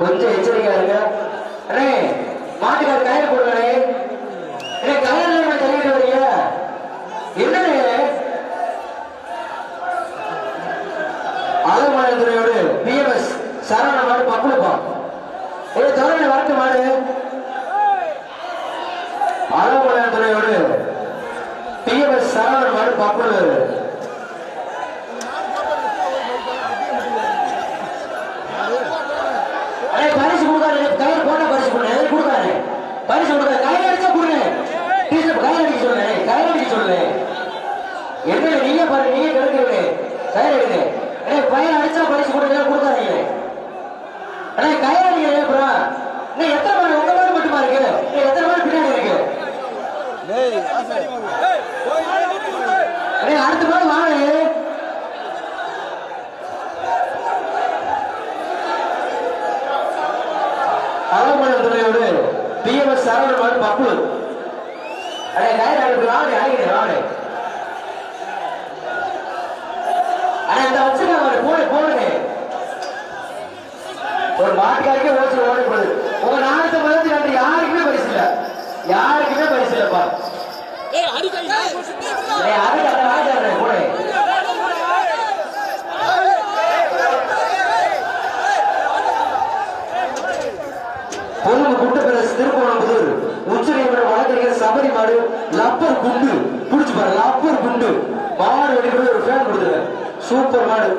கொஞ்சம் எச்சரிக்கையா இருங்க. அண்ணே மாட்டுக்கார கயிறு போடுறே. கயிறு தள்ளிட்டு வரீங்க என்ன? அலமலைத்துறையோடு பிஎம்எஸ் சரவண மாடு பக்குழுப்பா. தலையில வரட்டு மாடு. அலமலைத்துறையோடு பிஎம்எஸ் சரவண மாடு பக்குழு. பரிசு கொடுக்காரு. கயிறு போட்டா பரிசு கொடுக்காரு. பரிசு கொடுக்காரு. கயிறு அடிச்சா கொடுங்க. கயிறு அடிக்க சொல்லுங்க. கயிறு அடிக்க சொல்லுங்க. என்ன நீங்க பாருங்க, நீங்க கிடைக்கிறீங்க. கயிறு எடுங்க. பையன் அடிச்சா பரிசு கொடுங்க. கொடுக்காதீங்க. கயிறு அடிக்கிறேன். அப்புறம் எத்தனை மாடு உங்க மாடு மட்டுமா இருக்கு? எத்தனை மாடு பின்னாடி இருக்கு? அடுத்த மாடு வாங்க. அலமலைத்துறையோடு பிஎம்எஸ் சரவண மாடு பக்குழு. கயிறு அடிக்கிறான். அடிக்கிறேன். இந்த வச்சுக்காங்க போடுங்க. ஒரு மாட்டுக்காரிக்கே ஓச்சு ஓடக்கூடாது. உங்க நானூத்தி பதினஞ்சு ரெண்டு யாருக்குமே பரிசு இல்ல. யாருக்குமே பரிசு இல்லப்பா. பொண்ணு குண்டு பிரஸ் திருப்பூர் உச்சநீதிமன்ற வழக்கறிஞர் சபரி மாடு லப்பர் குண்டு புடிச்சு பாரு. லப்பர் குண்டு மாடு வெடிப்பது ஒரு ஃபேன் கொடுத்துருங்க. சூப்பர் மாடு.